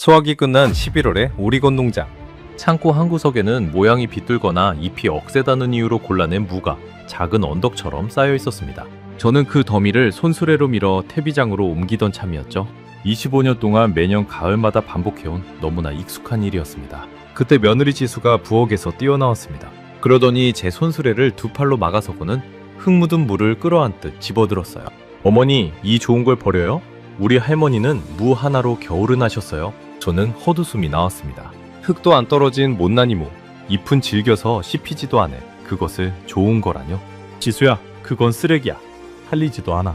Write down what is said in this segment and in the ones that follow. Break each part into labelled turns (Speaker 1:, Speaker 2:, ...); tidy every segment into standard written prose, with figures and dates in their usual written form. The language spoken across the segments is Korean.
Speaker 1: 수확이 끝난 11월의 오리건 농장.
Speaker 2: 창고 한 구석에는 모양이 비뚤거나 잎이 억세다는 이유로 골라낸 무가 작은 언덕처럼 쌓여 있었습니다. 저는 그 더미를 손수레로 밀어 퇴비장으로 옮기던 참이었죠. 25년 동안 매년 가을마다 반복해온 너무나 익숙한 일이었습니다. 그때 며느리 지수가 부엌에서 뛰어나왔습니다. 그러더니 제 손수레를 두 팔로 막아서고는 흙 묻은 물을 끌어안듯 집어들었어요. 어머니, 이 좋은 걸 버려요? 우리 할머니는 무 하나로 겨울을 나셨어요. 저는 헛웃음이 나왔습니다. 흙도 안 떨어진 못난이 무, 잎은 질겨서 씹히지도 않을 그것을 좋은 거라뇨? 지수야, 그건 쓰레기야. 살리지도 않아.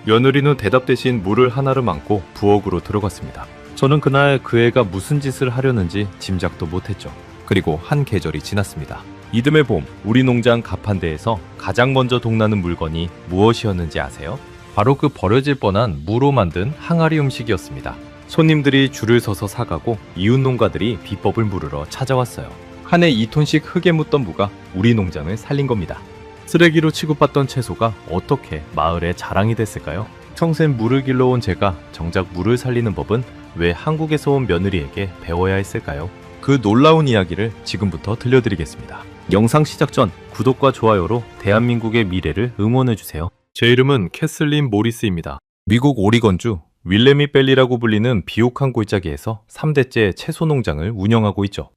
Speaker 2: 며느리는 대답 대신 물을 하나를 안고 부엌으로 들어갔습니다. 저는 그날 그 애가 무슨 짓을 하려는지 짐작도 못했죠. 그리고 한 계절이 지났습니다. 이듬해 봄, 우리 농장 가판대에서 가장 먼저 동나는 물건이 무엇이었는지 아세요? 바로 그 버려질 뻔한 무로 만든 항아리 음식이었습니다. 손님들이 줄을 서서 사가고 이웃 농가들이 비법을 물으러 찾아왔어요. 한 해 2톤씩 흙에 묻던 무가 우리 농장을 살린 겁니다. 쓰레기로 취급받던 채소가 어떻게 마을의 자랑이 됐을까요? 평생 물을 길러온 제가 정작 물을 살리는 법은 왜 한국에서 온 며느리에게 배워야 했을까요? 그 놀라운 이야기를 지금부터 들려드리겠습니다. 영상 시작 전 구독과 좋아요로 대한민국의 미래를 응원해주세요. 제 이름은 캐슬린 모리스입니다. 미국 오리건주 윌레미 벨리라고 불리는 비옥한 골짜기에서 3대째 채소 농장을 운영하고 있죠.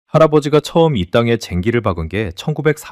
Speaker 2: 할아버지가 처음 이 땅에 쟁기를 박은 게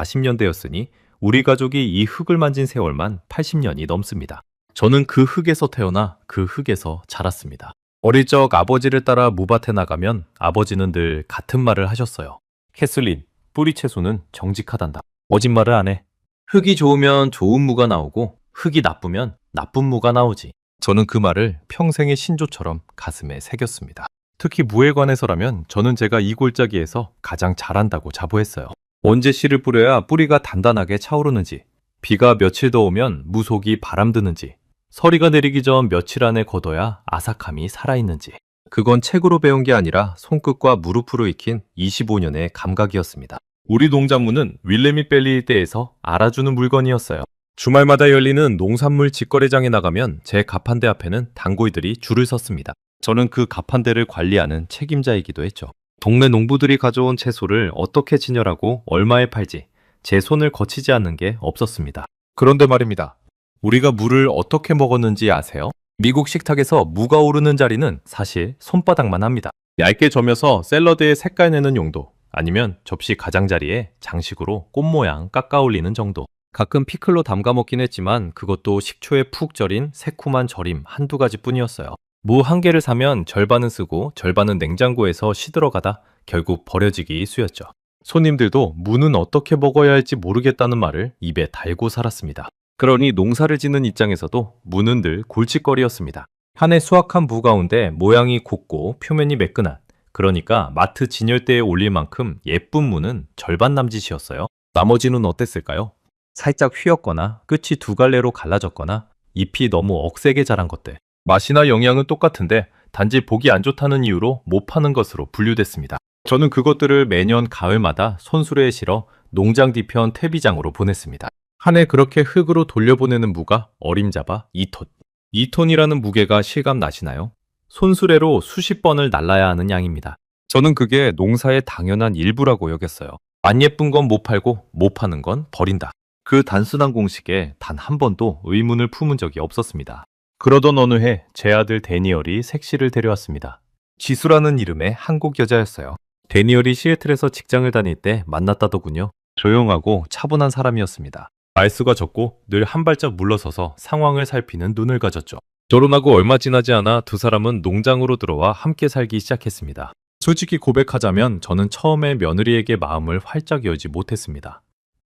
Speaker 2: 1940년대였으니 우리 가족이 이 흙을 만진 세월만 80년이 넘습니다. 저는 그 흙에서 태어나 그 흙에서 자랐습니다. 어릴 적 아버지를 따라 무밭에 나가면 아버지는 늘 같은 말을 하셨어요. 캐슬린, 뿌리 채소는 정직하단다. 거짓말을 안 해. 흙이 좋으면 좋은 무가 나오고 흙이 나쁘면 나쁜 무가 나오지. 저는 그 말을 평생의 신조처럼 가슴에 새겼습니다. 특히 무에 관해서라면 저는 제가 이 골짜기에서 가장 잘한다고 자부했어요. 언제 씨를 뿌려야 뿌리가 단단하게 차오르는지, 비가 며칠 더 오면 무 속이 바람드는지, 서리가 내리기 전 며칠 안에 걷어야 아삭함이 살아있는지. 그건 책으로 배운 게 아니라 손끝과 무릎으로 익힌 25년의 감각이었습니다. 우리 농작물은 윌레미 벨리 일대에서 알아주는 물건이었어요. 주말마다 열리는 농산물 직거래장에 나가면 제 가판대 앞에는 단골들이 줄을 섰습니다. 저는 그 가판대를 관리하는 책임자이기도 했죠. 동네 농부들이 가져온 채소를 어떻게 진열하고 얼마에 팔지 제 손을 거치지 않는 게 없었습니다. 그런데 말입니다. 우리가 무를 어떻게 먹었는지 아세요? 미국 식탁에서 무가 오르는 자리는 사실 손바닥만 합니다. 얇게 저며서 샐러드에 색깔 내는 용도, 아니면 접시 가장자리에 장식으로 꽃 모양 깎아 올리는 정도. 가끔 피클로 담가 먹긴 했지만 그것도 식초에 푹 절인 새콤한 절임 한두 가지 뿐이었어요. 무 한 개를 사면 절반은 쓰고 절반은 냉장고에서 시들어가다 결국 버려지기 일쑤였죠. 손님들도 무는 어떻게 먹어야 할지 모르겠다는 말을 입에 달고 살았습니다. 그러니 농사를 짓는 입장에서도 무는 늘 골칫거리였습니다. 한 해 수확한 무 가운데 모양이 곱고 표면이 매끈한, 그러니까 마트 진열대에 올릴 만큼 예쁜 무는 절반 남짓이었어요. 나머지는 어땠을까요? 살짝 휘었거나 끝이 두 갈래로 갈라졌거나 잎이 너무 억세게 자란 것들. 맛이나 영양은 똑같은데 단지 보기 안 좋다는 이유로 못 파는 것으로 분류됐습니다. 저는 그것들을 매년 가을마다 손수레에 실어 농장 뒤편 퇴비장으로 보냈습니다. 한 해 그렇게 흙으로 돌려보내는 무가 어림잡아 2톤. 2톤이라는 무게가 실감 나시나요? 손수레로 수십 번을 날라야 하는 양입니다. 저는 그게 농사의 당연한 일부라고 여겼어요. 안 예쁜 건 못 팔고 못 파는 건 버린다. 그 단순한 공식에 단 한 번도 의문을 품은 적이 없었습니다. 그러던 어느 해 제 아들 데니얼이 색시를 데려왔습니다. 지수라는 이름의 한국 여자였어요. 데니얼이 시애틀에서 직장을 다닐 때 만났다더군요. 조용하고 차분한 사람이었습니다. 말수가 적고 늘 한 발짝 물러서서 상황을 살피는 눈을 가졌죠. 결혼하고 얼마 지나지 않아 두 사람은 농장으로 들어와 함께 살기 시작했습니다. 솔직히 고백하자면 저는 처음에 며느리에게 마음을 활짝 열지 못했습니다.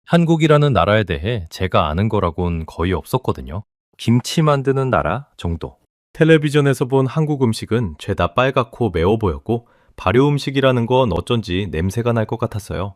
Speaker 2: 한국이라는 나라에 대해 제가 아는 거라곤 거의 없었거든요. 김치 만드는 나라 정도. 텔레비전에서 본 한국 음식은 죄다 빨갛고 매워 보였고 발효 음식이라는 건 어쩐지 냄새가 날 것 같았어요.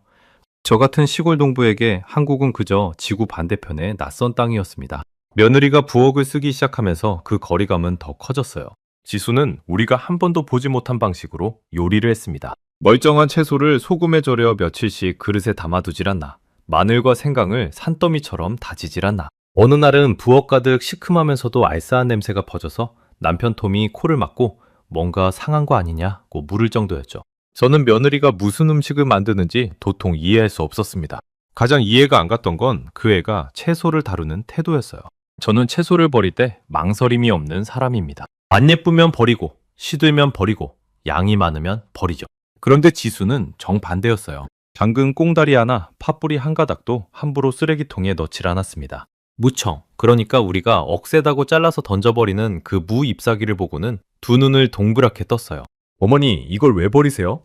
Speaker 2: 저 같은 시골 농부에게 한국은 그저 지구 반대편의 낯선 땅이었습니다. 며느리가 부엌을 쓰기 시작하면서 그 거리감은 더 커졌어요. 지수는 우리가 한 번도 보지 못한 방식으로 요리를 했습니다. 멀쩡한 채소를 소금에 절여 며칠씩 그릇에 담아두질 않나. 마늘과 생강을 산더미처럼 다지질 않나. 어느 날은 부엌 가득 시큼하면서도 알싸한 냄새가 퍼져서 남편 톰이 코를 막고 뭔가 상한 거 아니냐고 물을 정도였죠. 저는 며느리가 무슨 음식을 만드는지 도통 이해할 수 없었습니다. 가장 이해가 안 갔던 건 그 애가 채소를 다루는 태도였어요. 저는 채소를 버릴 때 망설임이 없는 사람입니다. 안 예쁘면 버리고, 시들면 버리고, 양이 많으면 버리죠. 그런데 지수는 정반대였어요. 당근 꽁다리 하나, 팥뿌리 한 가닥도 함부로 쓰레기통에 넣질 않았습니다. 무청, 그러니까 우리가 억세다고 잘라서 던져버리는 그 무 잎사귀를 보고는 두 눈을 동그랗게 떴어요. 어머니, 이걸 왜 버리세요?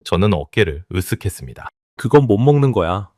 Speaker 2: 저는 어깨를 으쓱했습니다. 그건 못 먹는 거야.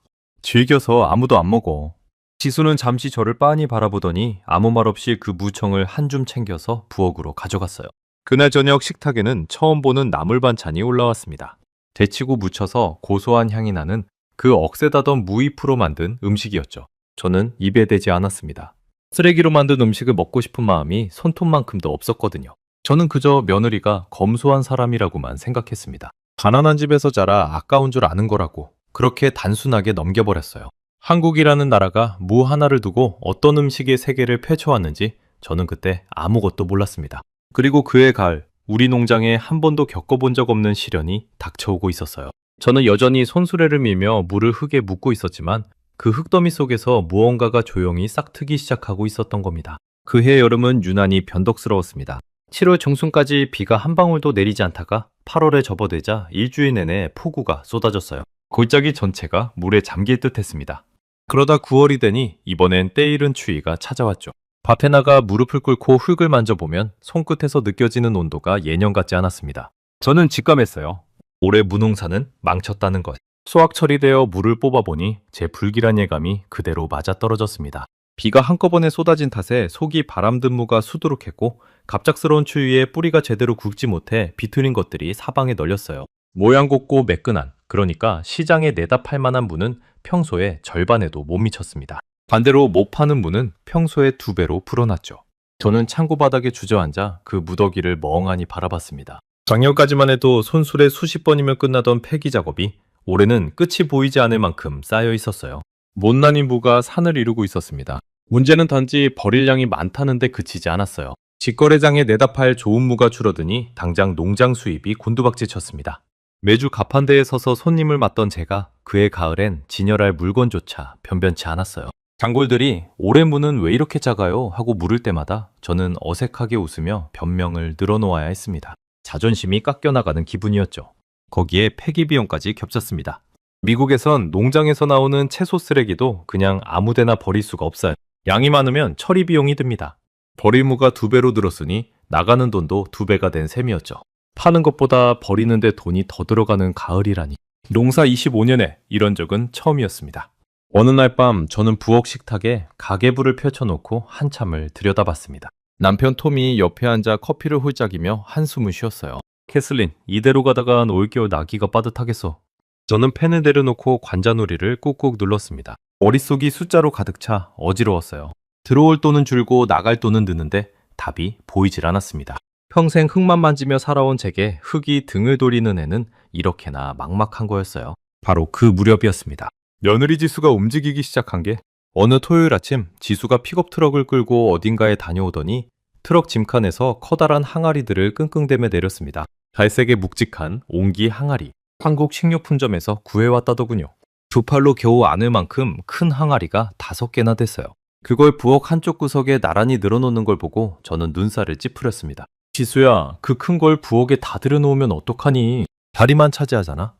Speaker 2: 질겨서 아무도 안 먹어. 지수는 잠시 저를 빤히 바라보더니 아무 말 없이 그 무청을 한 줌 챙겨서 부엌으로 가져갔어요. 그날 저녁 식탁에는 처음 보는 나물 반찬이 올라왔습니다. 데치고 무쳐서 고소한 향이 나는 그 억세다던 무잎으로 만든 음식이었죠. 저는 입에 대지 않았습니다. 쓰레기로 만든 음식을 먹고 싶은 마음이 손톱만큼도 없었거든요. 저는 그저 며느리가 검소한 사람이라고만 생각했습니다. 가난한 집에서 자라 아까운 줄 아는 거라고 그렇게 단순하게 넘겨버렸어요. 한국이라는 나라가 무 하나를 두고 어떤 음식의 세계를 펼쳐왔는지 저는 그때 아무것도 몰랐습니다. 그리고 그해 가을, 우리 농장에 한 번도 겪어본 적 없는 시련이 닥쳐오고 있었어요. 저는 여전히 손수레를 밀며 물을 흙에 묻고 있었지만 그 흙더미 속에서 무언가가 조용히 싹트기 시작하고 있었던 겁니다. 그해 여름은 유난히 변덕스러웠습니다. 7월 중순까지 비가 한 방울도 내리지 않다가 8월에 접어들자 일주일 내내 폭우가 쏟아졌어요. 골짜기 전체가 물에 잠길 듯 했습니다. 그러다 9월이 되니 이번엔 때이른 추위가 찾아왔죠. 밭에 나가 무릎을 꿇고 흙을 만져보면 손끝에서 느껴지는 온도가 예년 같지 않았습니다. 저는 직감했어요. 올해 무농사는 망쳤다는 것. 수확 처리되어 물을 뽑아보니 제 불길한 예감이 그대로 맞아떨어졌습니다. 비가 한꺼번에 쏟아진 탓에 속이 바람든 무가 수두룩했고 갑작스러운 추위에 뿌리가 제대로 굵지 못해 비틀린 것들이 사방에 널렸어요. 모양 곱고 매끈한, 그러니까 시장에 내다 팔 만한 무는 평소에 절반에도 못 미쳤습니다. 반대로 못 파는 무는 평소에 2배로 불어났죠. 저는 창고 바닥에 주저앉아 그 무더기를 멍하니 바라봤습니다. 작년까지만 해도 손수레 수십 번이면 끝나던 폐기 작업이 올해는 끝이 보이지 않을 만큼 쌓여 있었어요. 못난이 무가 산을 이루고 있었습니다. 문제는 단지 버릴 양이 많다는데 그치지 않았어요. 직거래장에 내다 팔 좋은 무가 줄어드니 당장 농장 수입이 곤두박질쳤습니다. 매주 가판대에 서서 손님을 맞던 제가 그해 가을엔 진열할 물건조차 변변치 않았어요. 단골들이 올해 무는 왜 이렇게 작아요? 하고 물을 때마다 저는 어색하게 웃으며 변명을 늘어놓아야 했습니다. 자존심이 깎여나가는 기분이었죠. 거기에 폐기 비용까지 겹쳤습니다. 미국에선 농장에서 나오는 채소 쓰레기도 그냥 아무데나 버릴 수가 없어요. 양이 많으면 처리 비용이 듭니다. 버릴 무가 2배로 늘었으니 나가는 돈도 2배가 된 셈이었죠. 파는 것보다 버리는데 돈이 더 들어가는 가을이라니. 농사 25년에 이런 적은 처음이었습니다. 어느 날 밤 저는 부엌 식탁에 가계부를 펼쳐놓고 한참을 들여다봤습니다. 남편 톰이 옆에 앉아 커피를 홀짝이며 한숨을 쉬었어요. 캐슬린, 이대로 가다간 올겨울 나기가 빠듯하겠어. 저는 펜을 내려놓고 관자놀이를 꾹꾹 눌렀습니다. 머릿속이 숫자로 가득 차 어지러웠어요. 들어올 돈은 줄고 나갈 돈은 느는데 답이 보이질 않았습니다. 평생 흙만 만지며 살아온 제게 흙이 등을 돌리는 애는 이렇게나 막막한 거였어요. 바로 그 무렵이었습니다. 며느리 지수가 움직이기 시작한 게 어느 토요일 아침 지수가 픽업 트럭을 끌고 어딘가에 다녀오더니 트럭 짐칸에서 커다란 항아리들을 끙끙대며 내렸습니다. 갈색의 묵직한 옹기 항아리. 한국 식료품점에서 구해왔다더군요. 2팔로 겨우 안을 만큼 큰 항아리가 5개나 됐어요. 그걸 부엌 한쪽 구석에 나란히 늘어놓는 걸 보고 저는 눈살을 찌푸렸습니다. 지수야, 그 큰 걸 부엌에 다 들여놓으면 어떡하니? 자리만 차지하잖아.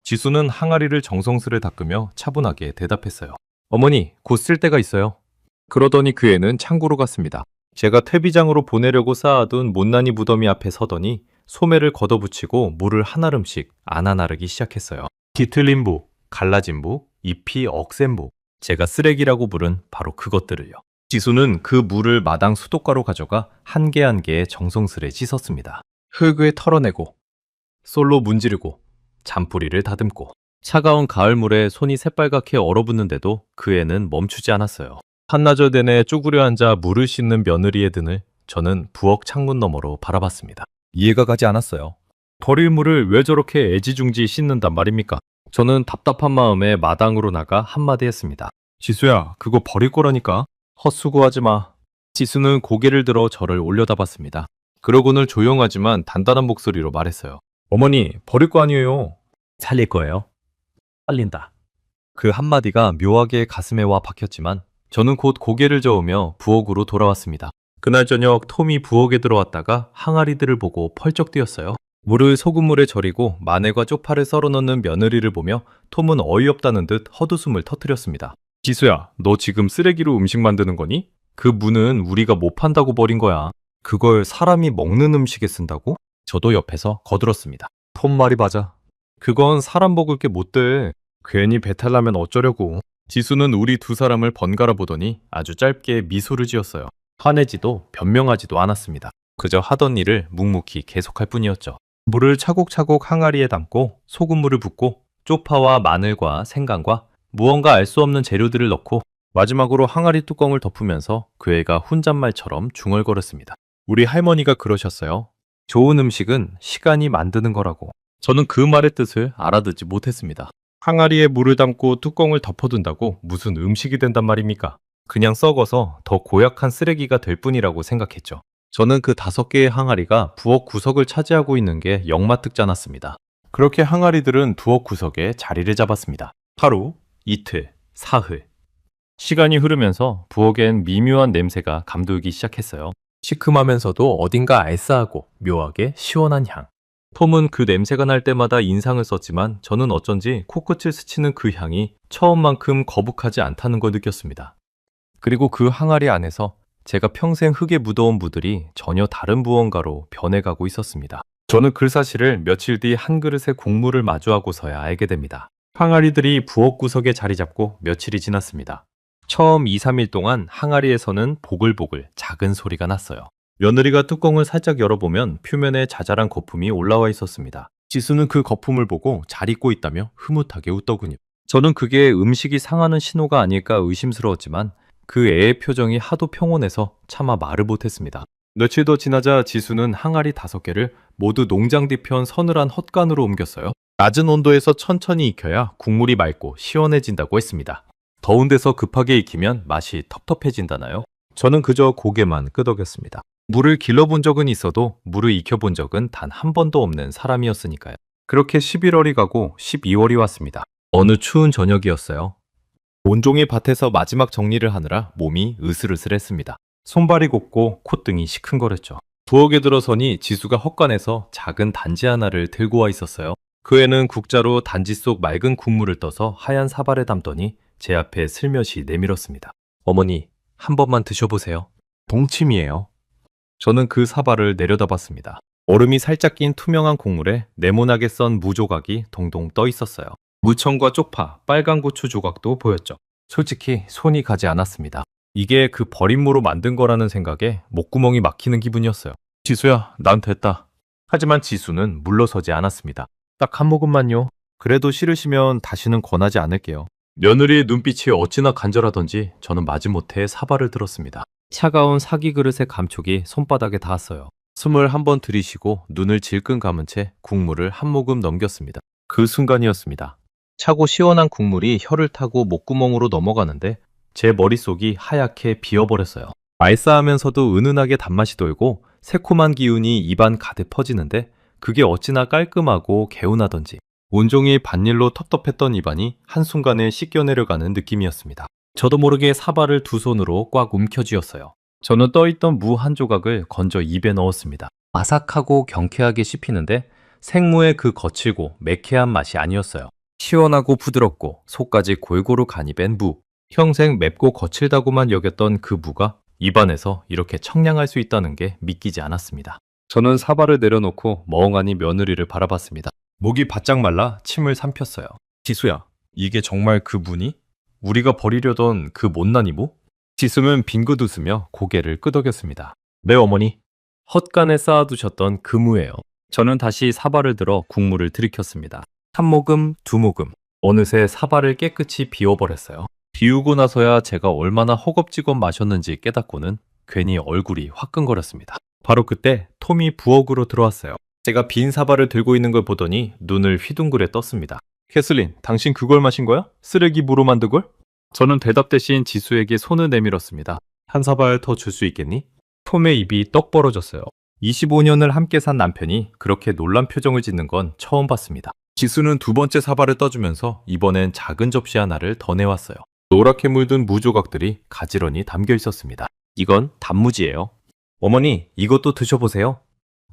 Speaker 2: 지수는 항아리를 정성스레 닦으며 차분하게 대답했어요. 어머니, 곧 쓸 때가 있어요. 그러더니 그 애는 창고로 갔습니다. 제가 퇴비장으로 보내려고 쌓아둔 못난이 무더미 앞에 서더니 소매를 걷어붙이고 물을 한 알음씩 안아 나르기 시작했어요. 뒤틀린 무, 갈라진 무, 잎이 억센 무. 제가 쓰레기라고 부른 바로 그것들을요. 지수는 그 물을 마당 수도가로 가져가 한 개 한 개에 정성스레 씻었습니다. 흙을 털어내고 솔로 문지르고 잔뿌리를 다듬고 차가운 가을물에 손이 새빨갛게 얼어붙는데도 그 애는 멈추지 않았어요. 한나절 내내 쭈그려 앉아 물을 씻는 며느리의 등을 저는 부엌 창문 너머로 바라봤습니다. 이해가 가지 않았어요. 버릴 물을 왜 저렇게 애지중지 씻는단 말입니까? 저는 답답한 마음에 마당으로 나가 한마디 했습니다. 지수야, 그거 버릴 거라니까. 헛수고하지 마. 지수는 고개를 들어 저를 올려다봤습니다. 그러고는 조용하지만 단단한 목소리로 말했어요.
Speaker 1: 어머니, 버릴 거 아니에요.
Speaker 3: 살릴 거예요. 살린다.
Speaker 2: 그 한마디가 묘하게 가슴에 와 박혔지만 저는 곧 고개를 저으며 부엌으로 돌아왔습니다. 그날 저녁 톰이 부엌에 들어왔다가 항아리들을 보고 펄쩍 뛰었어요. 물을 소금물에 절이고 마늘과 쪽파를 썰어 넣는 며느리를 보며 톰은 어이없다는 듯 헛웃음을 터뜨렸습니다. 지수야, 너 지금 쓰레기로 음식 만드는 거니? 그 무는 우리가 못 판다고 버린 거야. 그걸 사람이 먹는 음식에 쓴다고? 저도 옆에서 거들었습니다. 톰 말이 맞아. 그건 사람 먹을 게 못 돼. 괜히 배탈 나면 어쩌려고. 지수는 우리 두 사람을 번갈아 보더니 아주 짧게 미소를 지었어요. 화내지도 변명하지도 않았습니다. 그저 하던 일을 묵묵히 계속할 뿐이었죠. 물을 차곡차곡 항아리에 담고 소금물을 붓고 쪽파와 마늘과 생강과 무언가 알 수 없는 재료들을 넣고 마지막으로 항아리 뚜껑을 덮으면서 그 애가 혼잣말처럼 중얼거렸습니다. 우리 할머니가 그러셨어요. 좋은 음식은 시간이 만드는 거라고. 저는 그 말의 뜻을 알아듣지 못했습니다. 항아리에 물을 담고 뚜껑을 덮어둔다고 무슨 음식이 된단 말입니까? 그냥 썩어서 더 고약한 쓰레기가 될 뿐이라고 생각했죠. 저는 그 5개의 항아리가 부엌 구석을 차지하고 있는 게 역마뜩잖았습니다. 그렇게 항아리들은 부엌 구석에 자리를 잡았습니다. 하루, 이틀, 사흘. 시간이 흐르면서 부엌엔 미묘한 냄새가 감돌기 시작했어요. 시큼하면서도 어딘가 알싸하고 묘하게 시원한 향. 톰은 그 냄새가 날 때마다 인상을 썼지만 저는 어쩐지 코끝을 스치는 그 향이 처음만큼 거북하지 않다는 걸 느꼈습니다. 그리고 그 항아리 안에서 제가 평생 흙에 묻어온 무들이 전혀 다른 무언가로 변해가고 있었습니다. 저는 그 사실을 며칠 뒤 한 그릇의 국물을 마주하고서야 알게 됩니다. 항아리들이 부엌 구석에 자리 잡고 며칠이 지났습니다. 처음 2, 3일 동안 항아리에서는 보글보글 작은 소리가 났어요. 며느리가 뚜껑을 살짝 열어보면 표면에 자잘한 거품이 올라와 있었습니다. 지수는 그 거품을 보고 잘 익고 있다며 흐뭇하게 웃더군요. 저는 그게 음식이 상하는 신호가 아닐까 의심스러웠지만 그 애의 표정이 하도 평온해서 차마 말을 못했습니다. 며칠 더 지나자 지수는 항아리 5개를 모두 농장 뒤편 서늘한 헛간으로 옮겼어요. 낮은 온도에서 천천히 익혀야 국물이 맑고 시원해진다고 했습니다. 더운 데서 급하게 익히면 맛이 텁텁해진다나요? 저는 그저 고개만 끄덕였습니다. 물을 길러본 적은 있어도 물을 익혀본 적은 단 한 번도 없는 사람이었으니까요. 그렇게 11월이 가고 12월이 왔습니다. 어느 추운 저녁이었어요. 온종일 밭에서 마지막 정리를 하느라 몸이 으슬으슬했습니다. 손발이 곱고 콧등이 시큰거렸죠. 부엌에 들어서니 지수가 헛간에서 작은 단지 하나를 들고 와 있었어요. 그 애는 국자로 단지 속 맑은 국물을 떠서 하얀 사발에 담더니 제 앞에 슬며시 내밀었습니다. 어머니, 한 번만 드셔보세요. 동침이에요. 저는 그 사발을 내려다봤습니다. 얼음이 살짝 낀 투명한 국물에 네모나게 썬 무 조각이 동동 떠 있었어요. 무청과 쪽파, 빨간 고추 조각도 보였죠. 솔직히 손이 가지 않았습니다. 이게 그 버린 무로 만든 거라는 생각에 목구멍이 막히는 기분이었어요. 지수야, 난 됐다. 하지만 지수는 물러서지 않았습니다. 딱 한 모금만요. 그래도 싫으시면 다시는 권하지 않을게요. 며느리의 눈빛이 어찌나 간절하던지 저는 마지못해 사발을 들었습니다. 차가운 사기 그릇의 감촉이 손바닥에 닿았어요. 숨을 한번 들이쉬고 눈을 질끈 감은 채 국물을 한 모금 넘겼습니다. 그 순간이었습니다. 차고 시원한 국물이 혀를 타고 목구멍으로 넘어가는데 제 머릿속이 하얗게 비어버렸어요. 알싸하면서도 은은하게 단맛이 돌고 새콤한 기운이 입안 가득 퍼지는데 그게 어찌나 깔끔하고 개운하던지 온종일 밭일로 텁텁했던 입안이 한순간에 씻겨내려가는 느낌이었습니다. 저도 모르게 사발을 두 손으로 꽉 움켜쥐었어요. 저는 떠있던 무 한 조각을 건져 입에 넣었습니다. 아삭하고 경쾌하게 씹히는데 생무의 그 거칠고 매캐한 맛이 아니었어요. 시원하고 부드럽고 속까지 골고루 간이 밴 무. 평생 맵고 거칠다고만 여겼던 그 무가 입안에서 이렇게 청량할 수 있다는 게 믿기지 않았습니다. 저는 사발을 내려놓고 멍하니 며느리를 바라봤습니다. 목이 바짝 말라 침을 삼켰어요. 지수야, 이게 정말 그 무니? 우리가 버리려던 그 못난 이무? 지수는 빙긋 웃으며 고개를 끄덕였습니다. 네, 어머니. 헛간에 쌓아두셨던 그 무예요. 저는 다시 사발을 들어 국물을 들이켰습니다. 한 모금, 두 모금. 어느새 사발을 깨끗이 비워버렸어요. 비우고 나서야 제가 얼마나 허겁지겁 마셨는지 깨닫고는 괜히 얼굴이 화끈거렸습니다. 바로 그때 톰이 부엌으로 들어왔어요. 제가 빈 사발을 들고 있는 걸 보더니 눈을 휘둥그레 떴습니다. 캐슬린, 당신 그걸 마신 거야? 쓰레기 무로 만든 걸? 저는 대답 대신 지수에게 손을 내밀었습니다. 한 사발 더 줄 수 있겠니? 톰의 입이 떡 벌어졌어요. 25년을 함께 산 남편이 그렇게 놀란 표정을 짓는 건 처음 봤습니다. 지수는 두 번째 사발을 떠주면서 이번엔 작은 접시 하나를 더 내왔어요. 노랗게 물든 무 조각들이 가지런히 담겨 있었습니다. 이건 단무지예요. 어머니, 이것도 드셔보세요.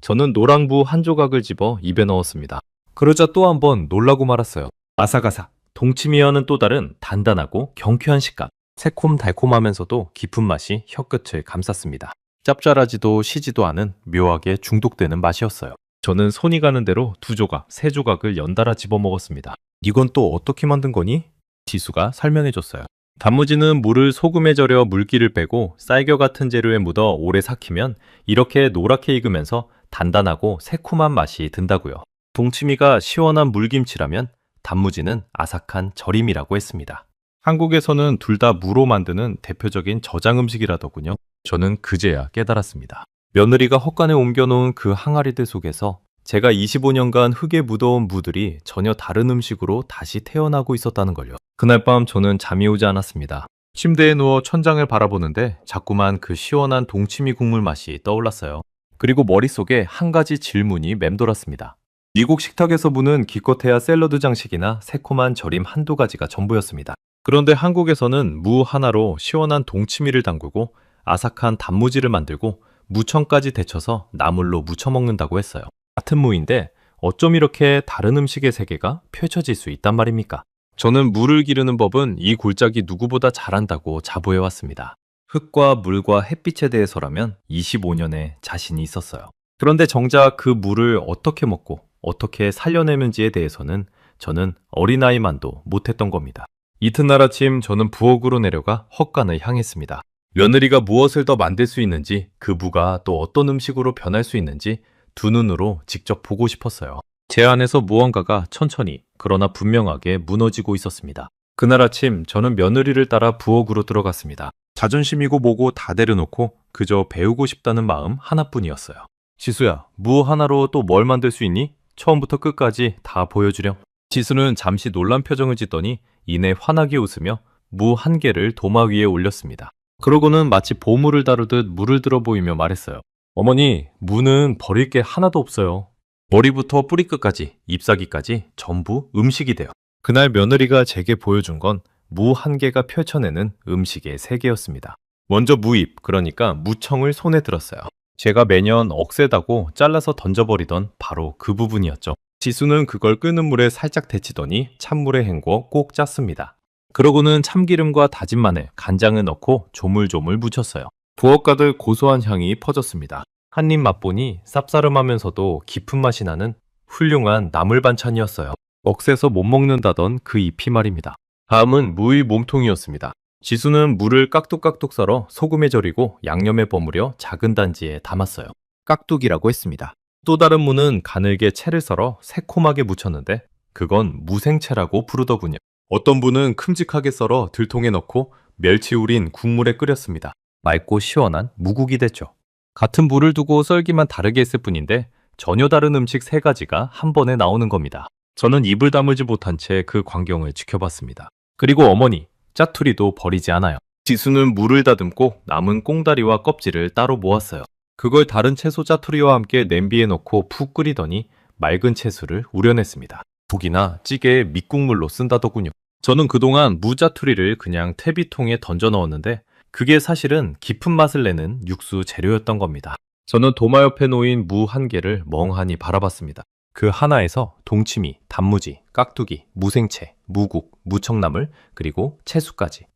Speaker 2: 저는 노랑 무 한 조각을 집어 입에 넣었습니다. 그러자 또 한 번 놀라고 말았어요. 아삭아삭, 동치미와는 또 다른 단단하고 경쾌한 식감. 새콤달콤하면서도 깊은 맛이 혀끝을 감쌌습니다. 짭짤하지도 시지도 않은 묘하게 중독되는 맛이었어요. 저는 손이 가는 대로 두 조각, 세 조각을 연달아 집어 먹었습니다. 이건 또 어떻게 만든 거니? 지수가 설명해 줬어요. 단무지는 물을 소금에 절여 물기를 빼고 쌀겨 같은 재료에 묻어 오래 삭히면 이렇게 노랗게 익으면서 단단하고 새콤한 맛이 든다고요. 동치미가 시원한 물김치라면 단무지는 아삭한 절임이라고 했습니다. 한국에서는 둘 다 무로 만드는 대표적인 저장 음식이라더군요. 저는 그제야 깨달았습니다. 며느리가 헛간에 옮겨놓은 그 항아리들 속에서 제가 25년간 흙에 묻어온 무들이 전혀 다른 음식으로 다시 태어나고 있었다는 걸요. 그날 밤 저는 잠이 오지 않았습니다. 침대에 누워 천장을 바라보는데 자꾸만 그 시원한 동치미 국물 맛이 떠올랐어요. 그리고 머릿속에 한 가지 질문이 맴돌았습니다. 미국 식탁에서 보는 기껏해야 샐러드 장식이나 새콤한 절임 한두 가지가 전부였습니다. 그런데 한국에서는 무 하나로 시원한 동치미를 담그고 아삭한 단무지를 만들고 무청까지 데쳐서 나물로 무쳐 먹는다고 했어요. 같은 무인데 어쩜 이렇게 다른 음식의 세계가 펼쳐질 수 있단 말입니까? 저는 무를 기르는 법은 이 골짜기 누구보다 잘한다고 자부해왔습니다. 흙과 물과 햇빛에 대해서라면 25년에 자신이 있었어요. 그런데 정작 그 무를 어떻게 먹고 어떻게 살려내는지에 대해서는 저는 어린아이만도 못했던 겁니다. 이튿날 아침 저는 부엌으로 내려가 헛간을 향했습니다. 며느리가 무엇을 더 만들 수 있는지, 그 무가 또 어떤 음식으로 변할 수 있는지 두 눈으로 직접 보고 싶었어요. 제 안에서 무언가가 천천히 그러나 분명하게 무너지고 있었습니다. 그날 아침 저는 며느리를 따라 부엌으로 들어갔습니다. 자존심이고 뭐고 다 내려놓고 그저 배우고 싶다는 마음 하나뿐이었어요. 지수야, 무 하나로 또 뭘 만들 수 있니? 처음부터 끝까지 다 보여주렴. 지수는 잠시 놀란 표정을 짓더니 이내 환하게 웃으며 무 한 개를 도마 위에 올렸습니다. 그러고는 마치 보물을 다루듯 물을 들어 보이며 말했어요. 어머니, 무는 버릴 게 하나도 없어요. 머리부터 뿌리끝까지, 잎사귀까지 전부 음식이 돼요. 그날 며느리가 제게 보여준 건 무 한 개가 펼쳐내는 음식의 세계였습니다. 먼저 무잎, 그러니까 무청을 손에 들었어요. 제가 매년 억세다고 잘라서 던져버리던 바로 그 부분이었죠. 지수는 그걸 끓는 물에 살짝 데치더니 찬물에 헹궈 꼭 짰습니다. 그러고는 참기름과 다진 마늘, 간장을 넣고 조물조물 무쳤어요. 부엌 가득 고소한 향이 퍼졌습니다. 한 입 맛보니 쌉싸름하면서도 깊은 맛이 나는 훌륭한 나물 반찬이었어요. 억세서 못 먹는다던 그 잎이 말입니다. 다음은 무의 몸통이었습니다. 지수는 무를 깍둑깍둑 썰어 소금에 절이고 양념에 버무려 작은 단지에 담았어요. 깍둑이라고 했습니다. 또 다른 무는 가늘게 채를 썰어 새콤하게 무쳤는데 그건 무생채라고 부르더군요. 어떤 분은 큼직하게 썰어 들통에 넣고 멸치 우린 국물에 끓였습니다. 맑고 시원한 무국이 됐죠. 같은 무를 두고 썰기만 다르게 했을 뿐인데 전혀 다른 음식 세 가지가 한 번에 나오는 겁니다. 저는 입을 다물지 못한 채 그 광경을 지켜봤습니다. 그리고 어머니, 짜투리도 버리지 않아요. 지수는 무를 다듬고 남은 꽁다리와 껍질을 따로 모았어요. 그걸 다른 채소 짜투리와 함께 냄비에 넣고 푹 끓이더니 맑은 채소를 우려냈습니다. 국이나 찌개에 밑국물로 쓴다더군요. 저는 그동안 무 짜투리를 그냥 퇴비통에 던져 넣었는데 그게 사실은 깊은 맛을 내는 육수 재료였던 겁니다. 저는 도마 옆에 놓인 무 한 개를 멍하니 바라봤습니다. 그 하나에서 동치미, 단무지, 깍두기, 무생채, 무국, 무청나물, 그리고 채수까지.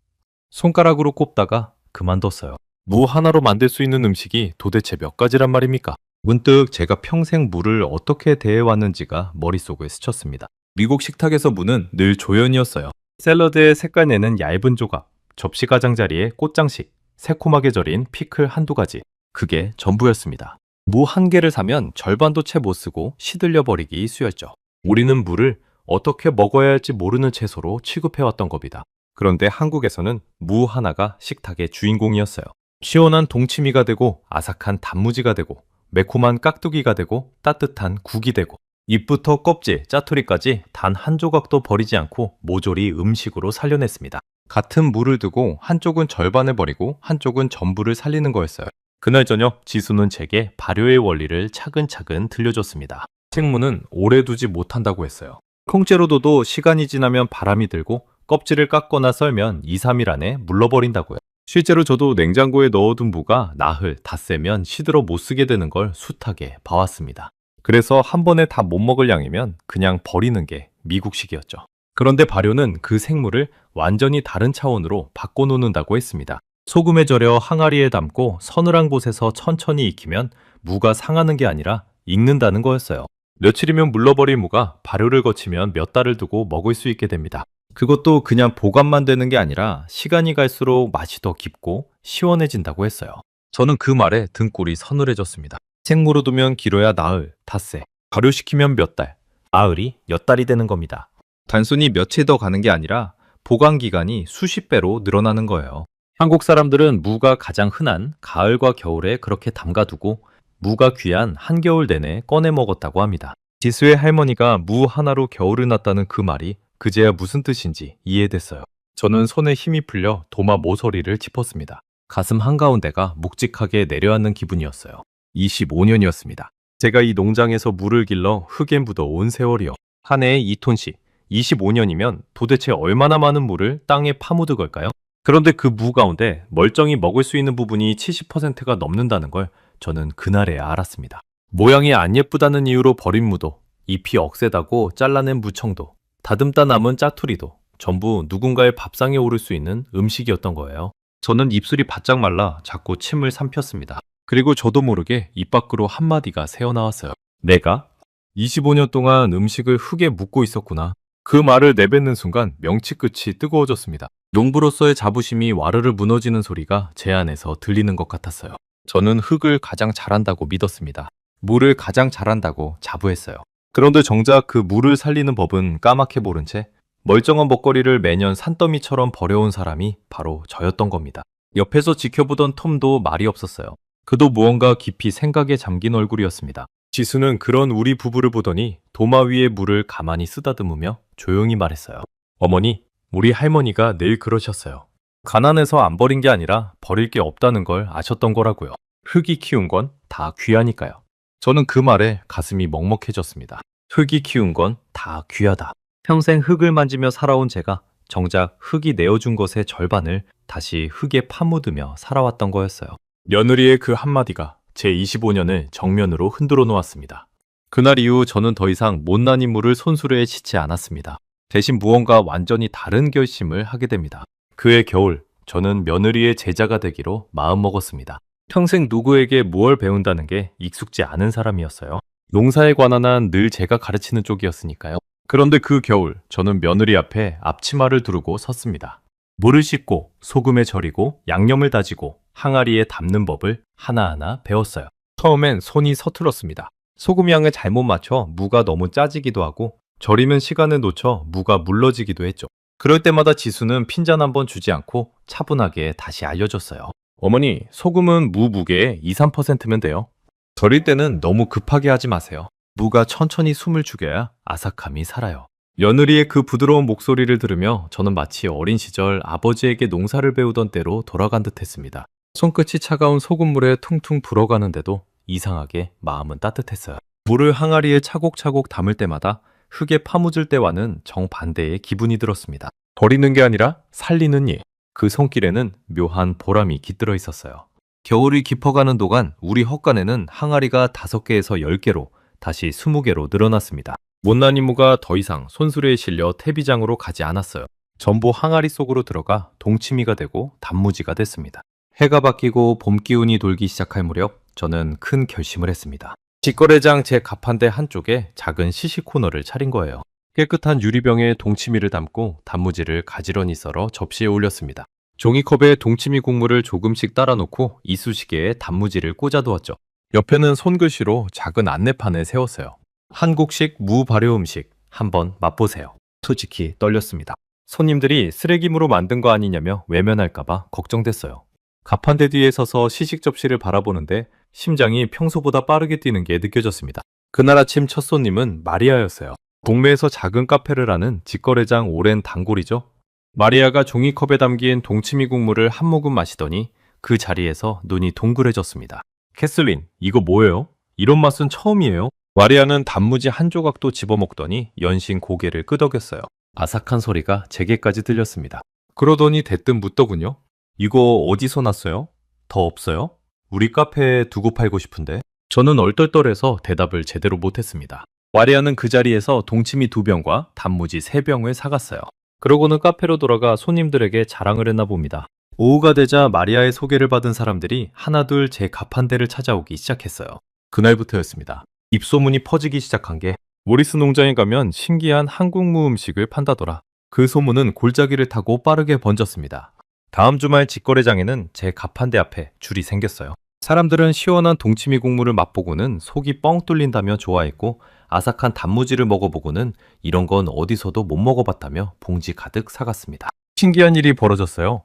Speaker 2: 손가락으로 꼽다가 그만뒀어요. 무 하나로 만들 수 있는 음식이 도대체 몇 가지란 말입니까? 문득 제가 평생 무를 어떻게 대해왔는지가 머릿속에 스쳤습니다. 미국 식탁에서 무는 늘 조연이었어요. 샐러드에 색깔 내는 얇은 조각, 접시 가장자리에 꽃장식, 새콤하게 절인 피클 한두 가지. 그게 전부였습니다. 무 한 개를 사면 절반도 채 못 쓰고 시들려 버리기 일쑤였죠. 우리는 무를 어떻게 먹어야 할지 모르는 채소로 취급해왔던 겁니다. 그런데 한국에서는 무 하나가 식탁의 주인공이었어요. 시원한 동치미가 되고 아삭한 단무지가 되고 매콤한 깍두기가 되고 따뜻한 국이 되고 잎부터 껍질, 짜투리까지 단 한 조각도 버리지 않고 모조리 음식으로 살려냈습니다. 같은 무를 두고 한쪽은 절반을 버리고 한쪽은 전부를 살리는 거였어요. 그날 저녁 지수는 제게 발효의 원리를 차근차근 들려줬습니다. 생무는 오래 두지 못한다고 했어요. 통째로 둬도 시간이 지나면 바람이 들고 껍질을 깎거나 썰면 2, 3일 안에 물러버린다고요. 실제로 저도 냉장고에 넣어둔 무가 나흘, 닷새면 시들어 못 쓰게 되는 걸 숱하게 봐왔습니다. 그래서 한 번에 다 못 먹을 양이면 그냥 버리는 게 미국식이었죠. 그런데 발효는 그 생물을 완전히 다른 차원으로 바꿔놓는다고 했습니다. 소금에 절여 항아리에 담고 서늘한 곳에서 천천히 익히면 무가 상하는 게 아니라 익는다는 거였어요. 며칠이면 물러버린 무가 발효를 거치면 몇 달을 두고 먹을 수 있게 됩니다. 그것도 그냥 보관만 되는 게 아니라 시간이 갈수록 맛이 더 깊고 시원해진다고 했어요. 저는 그 말에 등골이 서늘해졌습니다. 생무로 두면 길어야 나흘, 닷새, 발효시키면 몇 달, 나흘이 몇 달이 되는 겁니다. 단순히 며칠 더 가는 게 아니라 보관 기간이 수십 배로 늘어나는 거예요. 한국 사람들은 무가 가장 흔한 가을과 겨울에 그렇게 담가두고 무가 귀한 한겨울 내내 꺼내 먹었다고 합니다. 지수의 할머니가 무 하나로 겨울을 났다는 그 말이 그제야 무슨 뜻인지 이해됐어요. 저는 손에 힘이 풀려 도마 모서리를 짚었습니다. 가슴 한가운데가 묵직하게 내려앉는 기분이었어요. 25년이었습니다. 제가 이 농장에서 물을 길러 흙에 묻어온 세월이요. 한 해에 2톤씩 25년이면 도대체 얼마나 많은 물을 땅에 파묻은 걸까요? 그런데 그 무 가운데 멀쩡히 먹을 수 있는 부분이 70%가 넘는다는 걸 저는 그날에야 알았습니다. 모양이 안 예쁘다는 이유로 버린 무도, 잎이 억세다고 잘라낸 무청도, 다듬다 남은 짜투리도 전부 누군가의 밥상에 오를 수 있는 음식이었던 거예요. 저는 입술이 바짝 말라 자꾸 침을 삼켰습니다. 그리고 저도 모르게 입 밖으로 한마디가 새어나왔어요. 내가 25년 동안 음식을 흙에 묻고 있었구나. 그 말을 내뱉는 순간 명치 끝이 뜨거워졌습니다. 농부로서의 자부심이 와르르 무너지는 소리가 제 안에서 들리는 것 같았어요. 저는 흙을 가장 잘한다고 믿었습니다. 물을 가장 잘한다고 자부했어요. 그런데 정작 그 물을 살리는 법은 까맣게 모른 채 멀쩡한 먹거리를 매년 산더미처럼 버려온 사람이 바로 저였던 겁니다. 옆에서 지켜보던 톰도 말이 없었어요. 그도 무언가 깊이 생각에 잠긴 얼굴이었습니다. 지수는 그런 우리 부부를 보더니 도마 위에 물을 가만히 쓰다듬으며 조용히 말했어요. 어머니, 우리 할머니가 늘 그러셨어요. 가난해서 안 버린 게 아니라 버릴 게 없다는 걸 아셨던 거라고요. 흙이 키운 건 다 귀하니까요. 저는 그 말에 가슴이 먹먹해졌습니다. 흙이 키운 건 다 귀하다. 평생 흙을 만지며 살아온 제가 정작 흙이 내어준 것의 절반을 다시 흙에 파묻으며 살아왔던 거였어요. 며느리의 그 한마디가 제 25년을 정면으로 흔들어 놓았습니다. 그날 이후 저는 더 이상 못난 인물을 손수레에 싣지 않았습니다. 대신 무언가 완전히 다른 결심을 하게 됩니다. 그해 겨울, 저는 며느리의 제자가 되기로 마음먹었습니다. 평생 누구에게 무얼 배운다는 게 익숙지 않은 사람이었어요. 농사에 관한 한 늘 제가 가르치는 쪽이었으니까요. 그런데 그 겨울, 저는 며느리 앞에 앞치마를 두르고 섰습니다. 물을 씻고, 소금에 절이고, 양념을 다지고, 항아리에 담는 법을 하나하나 배웠어요. 처음엔 손이 서툴었습니다. 소금 양을 잘못 맞춰 무가 너무 짜지기도 하고, 절이면 시간을 놓쳐 무가 물러지기도 했죠. 그럴 때마다 지수는 핀잔 한 번 주지 않고 차분하게 다시 알려줬어요. 어머니, 소금은 무 무게의 2, 3%면 돼요. 절일 때는 너무 급하게 하지 마세요. 무가 천천히 숨을 죽여야 아삭함이 살아요. 며느리의 그 부드러운 목소리를 들으며 저는 마치 어린 시절 아버지에게 농사를 배우던 때로 돌아간 듯 했습니다. 손끝이 차가운 소금물에 퉁퉁 불어가는데도 이상하게 마음은 따뜻했어요. 물을 항아리에 차곡차곡 담을 때마다 흙에 파묻을 때와는 정반대의 기분이 들었습니다. 버리는 게 아니라 살리는 일. 그 손길에는 묘한 보람이 깃들어 있었어요. 겨울이 깊어가는 동안 우리 헛간에는 항아리가 5개에서 10개로 다시 20개로 늘어났습니다. 못난 이모가 더 이상 손수레에 실려 태비장으로 가지 않았어요. 전부 항아리 속으로 들어가 동치미가 되고 단무지가 됐습니다. 해가 바뀌고 봄 기운이 돌기 시작할 무렵 저는 큰 결심을 했습니다. 직거래장 제 가판대 한쪽에 작은 시식 코너를 차린 거예요. 깨끗한 유리병에 동치미를 담고 단무지를 가지런히 썰어 접시에 올렸습니다. 종이컵에 동치미 국물을 조금씩 따라 놓고 이쑤시개에 단무지를 꽂아두었죠. 옆에는 손글씨로 작은 안내판을 세웠어요. 한국식 무 발효 음식 한번 맛보세요. 솔직히 떨렸습니다. 손님들이 쓰레기무로 만든 거 아니냐며 외면할까봐 걱정됐어요. 가판대 뒤에 서서 시식 접시를 바라보는데 심장이 평소보다 빠르게 뛰는 게 느껴졌습니다. 그날 아침 첫 손님은 마리아였어요. 동네에서 작은 카페를 하는 직거래장 오랜 단골이죠. 마리아가 종이컵에 담긴 동치미 국물을 한 모금 마시더니 그 자리에서 눈이 동그래졌습니다. 캐슬린, 이거 뭐예요? 이런 맛은 처음이에요. 마리아는 단무지 한 조각도 집어먹더니 연신 고개를 끄덕였어요. 아삭한 소리가 제게까지 들렸습니다. 그러더니 대뜸 묻더군요. 이거 어디서 났어요? 더 없어요? 우리 카페에 두고 팔고 싶은데. 저는 얼떨떨해서 대답을 제대로 못했습니다. 마리아는 그 자리에서 동치미 2병과 단무지 3병을 사갔어요. 그러고는 카페로 돌아가 손님들에게 자랑을 했나 봅니다. 오후가 되자 마리아의 소개를 받은 사람들이 하나둘 제 가판대를 찾아오기 시작했어요. 그날부터였습니다. 입소문이 퍼지기 시작한 게 모리스 농장에 가면 신기한 한국무 음식을 판다더라. 그 소문은 골짜기를 타고 빠르게 번졌습니다. 다음 주말 직거래장에는 제 가판대 앞에 줄이 생겼어요. 사람들은 시원한 동치미 국물을 맛보고는 속이 뻥 뚫린다며 좋아했고 아삭한 단무지를 먹어보고는 이런 건 어디서도 못 먹어봤다며 봉지 가득 사갔습니다. 신기한 일이 벌어졌어요.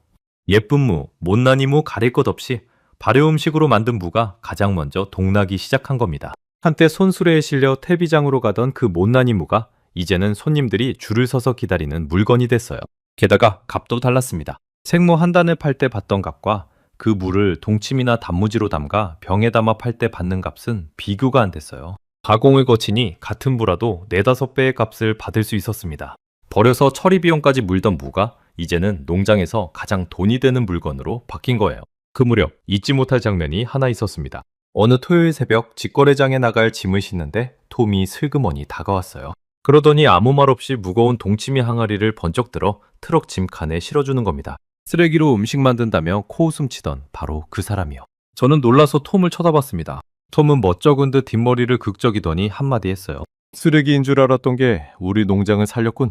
Speaker 2: 예쁜 무, 못난이 무 가릴 것 없이 발효 음식으로 만든 무가 가장 먼저 동나기 시작한 겁니다. 한때 손수레에 실려 태비장으로 가던 그 못난이 무가 이제는 손님들이 줄을 서서 기다리는 물건이 됐어요. 게다가 값도 달랐습니다. 생무 한 단을 팔 때 받던 값과 그 무를 동치미나 단무지로 담가 병에 담아 팔 때 받는 값은 비교가 안 됐어요. 가공을 거치니 같은 무라도 4-5배의 값을 받을 수 있었습니다. 버려서 처리 비용까지 물던 무가 이제는 농장에서 가장 돈이 되는 물건으로 바뀐 거예요. 그 무렵 잊지 못할 장면이 하나 있었습니다. 어느 토요일 새벽 직거래장에 나갈 짐을 싣는데 톰이 슬그머니 다가왔어요. 그러더니 아무 말 없이 무거운 동치미 항아리를 번쩍 들어 트럭 짐칸에 실어주는 겁니다. 쓰레기로 음식 만든다며 코웃음 치던 바로 그 사람이요. 저는 놀라서 톰을 쳐다봤습니다. 톰은 멋쩍은 듯 뒷머리를 극적이더니 한마디 했어요. 쓰레기인 줄 알았던 게 우리 농장을 살렸군.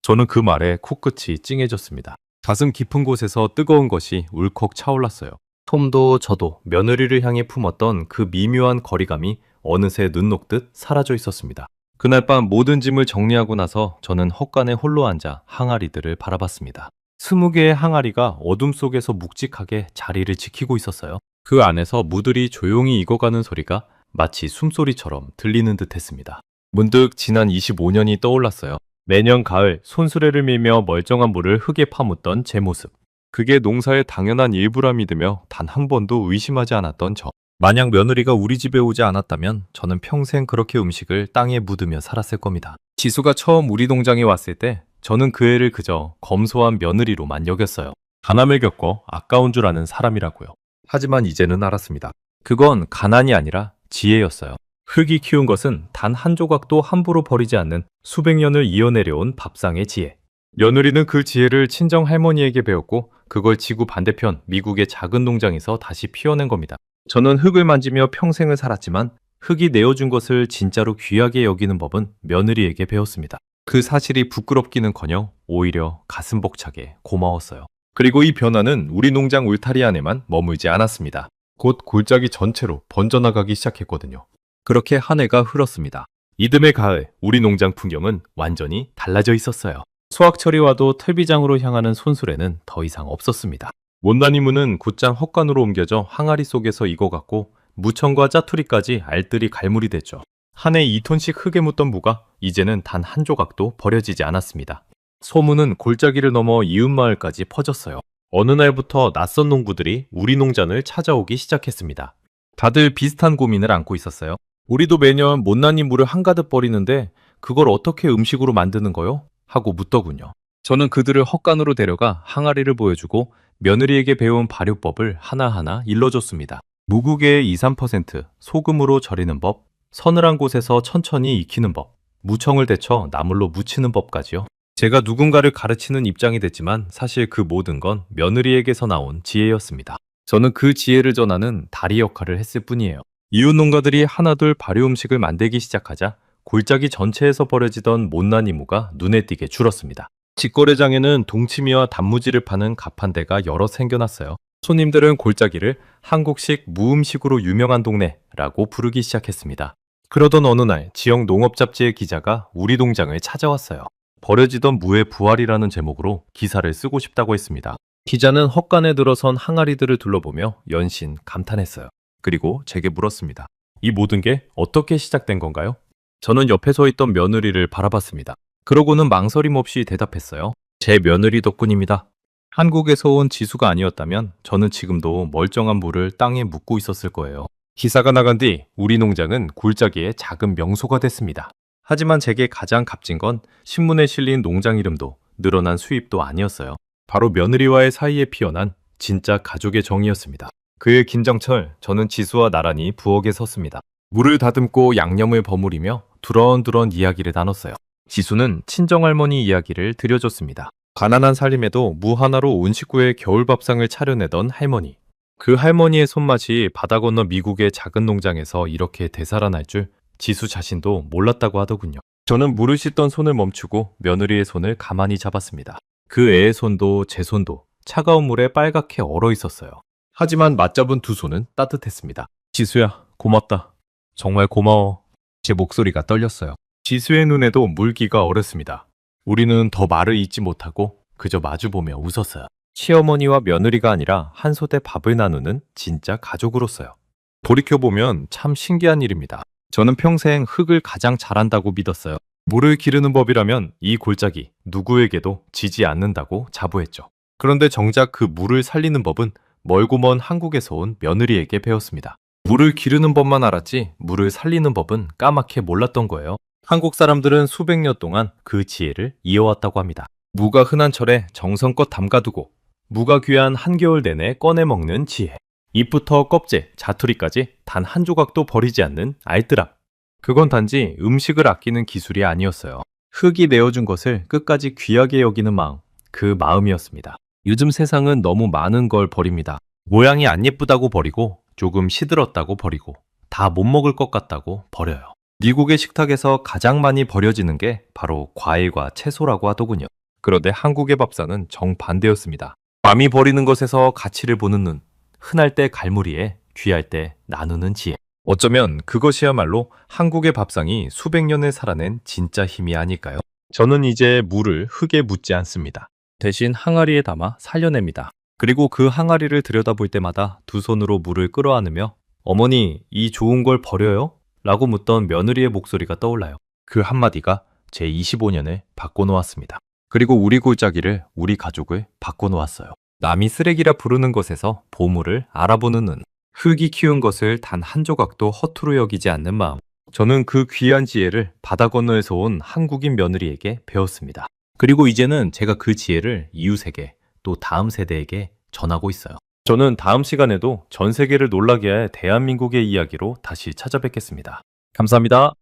Speaker 2: 저는 그 말에 코끝이 찡해졌습니다. 가슴 깊은 곳에서 뜨거운 것이 울컥 차올랐어요. 톰도 저도 며느리를 향해 품었던 그 미묘한 거리감이 어느새 눈 녹듯 사라져 있었습니다. 그날 밤 모든 짐을 정리하고 나서 저는 헛간에 홀로 앉아 항아리들을 바라봤습니다. 20개의 항아리가 어둠 속에서 묵직하게 자리를 지키고 있었어요. 그 안에서 무들이 조용히 익어가는 소리가 마치 숨소리처럼 들리는 듯 했습니다. 문득 지난 25년이 떠올랐어요. 매년 가을 손수레를 밀며 멀쩡한 물을 흙에 파묻던 제 모습. 그게 농사의 당연한 일부라 믿으며 단 한 번도 의심하지 않았던 저. 만약 며느리가 우리 집에 오지 않았다면 저는 평생 그렇게 음식을 땅에 묻으며 살았을 겁니다. 지수가 처음 우리 농장에 왔을 때 저는 그 애를 그저 검소한 며느리로만 여겼어요. 가남을 겪어 아까운 줄 아는 사람이라고요. 하지만 이제는 알았습니다. 그건 가난이 아니라 지혜였어요. 흙이 키운 것은 단 한 조각도 함부로 버리지 않는 수백 년을 이어내려온 밥상의 지혜. 며느리는 그 지혜를 친정 할머니에게 배웠고 그걸 지구 반대편 미국의 작은 농장에서 다시 피워낸 겁니다. 저는 흙을 만지며 평생을 살았지만 흙이 내어준 것을 진짜로 귀하게 여기는 법은 며느리에게 배웠습니다. 그 사실이 부끄럽기는커녕 오히려 가슴 벅차게 고마웠어요. 그리고 이 변화는 우리 농장 울타리 안에만 머물지 않았습니다. 곧 골짜기 전체로 번져나가기 시작했거든요. 그렇게 한 해가 흘렀습니다. 이듬해 가을 우리 농장 풍경은 완전히 달라져 있었어요. 수확철이 와도 퇴비장으로 향하는 손수레는 더 이상 없었습니다. 못난이 무는 곧장 헛간으로 옮겨져 항아리 속에서 익어갔고 무청과 짜투리까지 알뜰히 갈무리 됐죠. 한 해 2톤씩 흙에 묻던 무가 이제는 단 한 조각도 버려지지 않았습니다. 소문은 골짜기를 넘어 이웃마을까지 퍼졌어요. 어느 날부터 낯선 농부들이 우리 농장을 찾아오기 시작했습니다. 다들 비슷한 고민을 안고 있었어요. 우리도 매년 못난이 무를 한가득 버리는데 그걸 어떻게 음식으로 만드는 거요? 하고 묻더군요. 저는 그들을 헛간으로 데려가 항아리를 보여주고 며느리에게 배운 발효법을 하나하나 일러줬습니다. 무구개의 2-3% 소금으로 절이는 법, 서늘한 곳에서 천천히 익히는 법, 무청을 데쳐 나물로 무치는 법까지요. 제가 누군가를 가르치는 입장이 됐지만 사실 그 모든 건 며느리에게서 나온 지혜였습니다. 저는 그 지혜를 전하는 다리 역할을 했을 뿐이에요. 이웃 농가들이 하나둘 발효 음식을 만들기 시작하자 골짜기 전체에서 버려지던 못난이 무가 눈에 띄게 줄었습니다. 직거래장에는 동치미와 단무지를 파는 가판대가 여러 생겨났어요. 손님들은 골짜기를 한국식 무음식으로 유명한 동네라고 부르기 시작했습니다. 그러던 어느 날 지역 농업 잡지의 기자가 우리 농장을 찾아왔어요. 버려지던 무의 부활이라는 제목으로 기사를 쓰고 싶다고 했습니다. 기자는 헛간에 들어선 항아리들을 둘러보며 연신 감탄했어요. 그리고 제게 물었습니다. 이 모든 게 어떻게 시작된 건가요? 저는 옆에 서 있던 며느리를 바라봤습니다. 그러고는 망설임 없이 대답했어요. 제 며느리 덕분입니다. 한국에서 온 지수가 아니었다면 저는 지금도 멀쩡한 물을 땅에 묻고 있었을 거예요. 기사가 나간 뒤 우리 농장은 굴짜기의 작은 명소가 됐습니다. 하지만 제게 가장 값진 건 신문에 실린 농장 이름도 늘어난 수입도 아니었어요. 바로 며느리와의 사이에 피어난 진짜 가족의 정이었습니다. 그의 긴장철, 저는 지수와 나란히 부엌에 섰습니다. 물을 다듬고 양념을 버무리며 두런두런 이야기를 나눴어요. 지수는 친정할머니 이야기를 들려줬습니다. 가난한 살림에도 무 하나로 온 식구의 겨울밥상을 차려내던 할머니. 그 할머니의 손맛이 바다 건너 미국의 작은 농장에서 이렇게 되살아날 줄 지수 자신도 몰랐다고 하더군요. 저는 물을 씻던 손을 멈추고 며느리의 손을 가만히 잡았습니다. 그 애의 손도 제 손도 차가운 물에 빨갛게 얼어 있었어요. 하지만 맞잡은 두 손은 따뜻했습니다. 지수야, 고맙다. 정말 고마워. 제 목소리가 떨렸어요. 지수의 눈에도 물기가 어렸습니다. 우리는 더 말을 잇지 못하고 그저 마주보며 웃었어요. 시어머니와 며느리가 아니라 한솥에 밥을 나누는 진짜 가족으로서요. 돌이켜보면 참 신기한 일입니다. 저는 평생 흙을 가장 잘한다고 믿었어요. 물을 기르는 법이라면 이 골짜기 누구에게도 지지 않는다고 자부했죠. 그런데 정작 그 물을 살리는 법은 멀고 먼 한국에서 온 며느리에게 배웠습니다. 물을 기르는 법만 알았지 물을 살리는 법은 까맣게 몰랐던 거예요. 한국 사람들은 수백 년 동안 그 지혜를 이어왔다고 합니다. 무가 흔한 철에 정성껏 담가두고 무가 귀한 한겨울 내내 꺼내 먹는 지혜. 잎부터 껍질, 자투리까지 단 한 조각도 버리지 않는 알뜰함. 그건 단지 음식을 아끼는 기술이 아니었어요. 흙이 내어준 것을 끝까지 귀하게 여기는 마음, 그 마음이었습니다. 요즘 세상은 너무 많은 걸 버립니다. 모양이 안 예쁘다고 버리고, 조금 시들었다고 버리고, 다 못 먹을 것 같다고 버려요. 미국의 식탁에서 가장 많이 버려지는 게 바로 과일과 채소라고 하더군요. 그런데 한국의 밥상은 정반대였습니다. 남이 버리는 것에서 가치를 보는 눈, 흔할 때 갈무리에, 귀할 때 나누는 지혜. 어쩌면 그것이야말로 한국의 밥상이 수백 년을 살아낸 진짜 힘이 아닐까요? 저는 이제 물을 흙에 묻지 않습니다. 대신 항아리에 담아 살려냅니다. 그리고 그 항아리를 들여다볼 때마다 두 손으로 물을 끌어안으며 어머니, 이 좋은 걸 버려요? 라고 묻던 며느리의 목소리가 떠올라요. 그 한마디가 제 25년을 바꿔놓았습니다. 그리고 우리 골짜기를, 우리 가족을 바꿔놓았어요. 남이 쓰레기라 부르는 것에서 보물을 알아보는 눈. 흙이 키운 것을 단 한 조각도 허투루 여기지 않는 마음. 저는 그 귀한 지혜를 바다 건너에서 온 한국인 며느리에게 배웠습니다. 그리고 이제는 제가 그 지혜를 이웃에게 또 다음 세대에게 전하고 있어요. 저는 다음 시간에도 전 세계를 놀라게 할 대한민국의 이야기로 다시 찾아뵙겠습니다. 감사합니다.